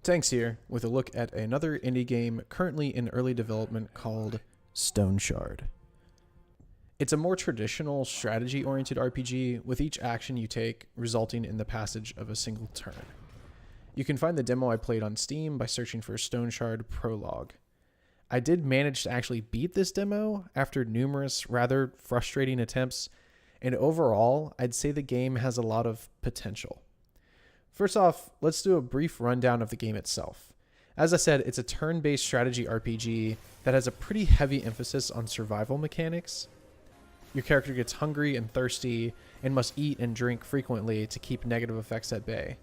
Thanks here with a look at another indie game currently in early development called Stoneshard. It's a more traditional strategy-oriented RPG with each action you take resulting in the passage of a single turn. You can find the demo I played on Steam by searching for Stoneshard Prologue. I did manage to actually beat this demo after numerous rather frustrating attempts, and overall, I'd say the game has a lot of potential. First off, let's do a brief rundown of the game itself. As I said, it's a turn-based strategy RPG that has a pretty heavy emphasis on survival mechanics. Your character gets hungry and thirsty and must eat and drink frequently to keep negative effects at bay.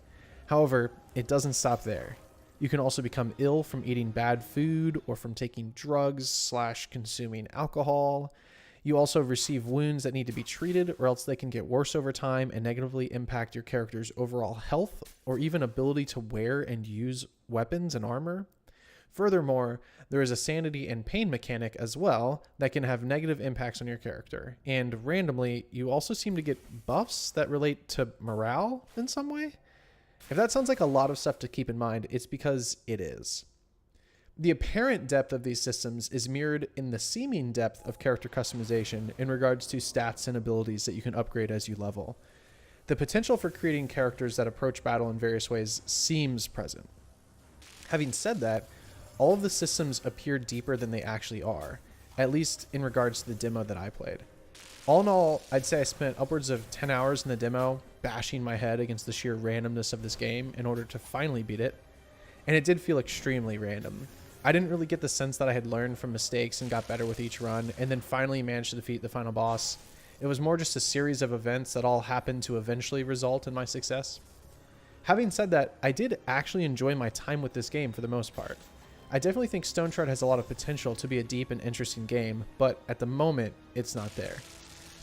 However, it doesn't stop there. You can also become ill from eating bad food or from taking drugs/consuming alcohol. You also receive wounds that need to be treated, or else they can get worse over time and negatively impact your character's overall health or even ability to wear and use weapons and armor. Furthermore, there is a sanity and pain mechanic as well that can have negative impacts on your character. And randomly, you also seem to get buffs that relate to morale in some way. If that sounds like a lot of stuff to keep in mind, it's because it is. The apparent depth of these systems is mirrored in the seeming depth of character customization in regards to stats and abilities that you can upgrade as you level. The potential for creating characters that approach battle in various ways seems present. Having said that, all of the systems appear deeper than they actually are, at least in regards to the demo that I played. All in all, I'd say I spent upwards of 10 hours in the demo bashing my head against the sheer randomness of this game in order to finally beat it, and it did feel extremely random. I didn't really get the sense that I had learned from mistakes and got better with each run, and then finally managed to defeat the final boss. It was more just a series of events that all happened to eventually result in my success. Having said that, I did actually enjoy my time with this game for the most part. I definitely think Stoneshard has a lot of potential to be a deep and interesting game, but at the moment, it's not there.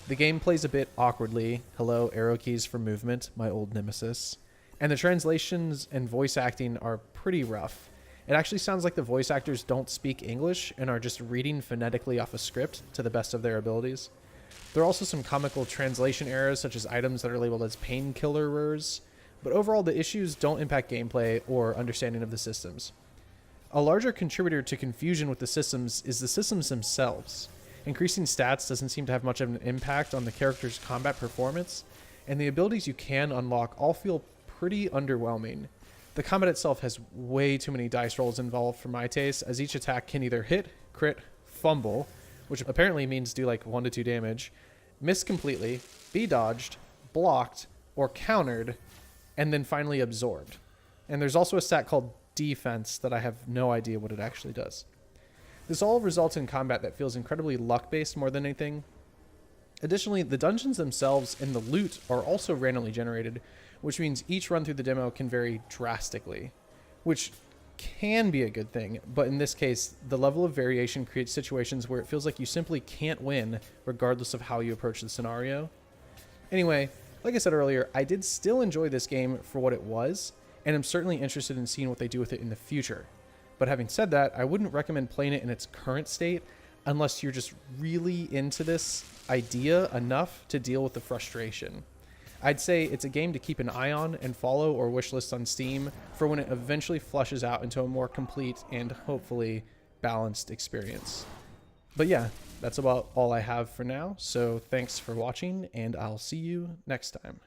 The game plays a bit awkwardly, hello arrow keys for movement, my old nemesis, and the translations and voice acting are pretty rough. It actually sounds like the voice actors don't speak English and are just reading phonetically off a script to the best of their abilities. There are also some comical translation errors, such as items that are labeled as painkillerers, but overall the issues don't impact gameplay or understanding of the systems. A larger contributor to confusion with the systems is the systems themselves. Increasing stats doesn't seem to have much of an impact on the character's combat performance, and the abilities you can unlock all feel pretty underwhelming. The combat itself has way too many dice rolls involved for my taste, as each attack can either hit, crit, fumble, which apparently means do like 1 to 2 damage, miss completely, be dodged, blocked, or countered, and then finally absorbed. And there's also a stat called defense that I have no idea what it actually does. This all results in combat that feels incredibly luck-based more than anything. Additionally, the dungeons themselves and the loot are also randomly generated, which means each run through the demo can vary drastically, which can be a good thing, but in this case, the level of variation creates situations where it feels like you simply can't win regardless of how you approach the scenario. Anyway, like I said earlier, I did still enjoy this game for what it was, and I'm certainly interested in seeing what they do with it in the future. But having said that, I wouldn't recommend playing it in its current state unless you're just really into this idea enough to deal with the frustration. I'd say it's a game to keep an eye on and follow or wishlist on Steam for when it eventually flushes out into a more complete and hopefully balanced experience. But yeah, that's about all I have for now, so thanks for watching, and I'll see you next time.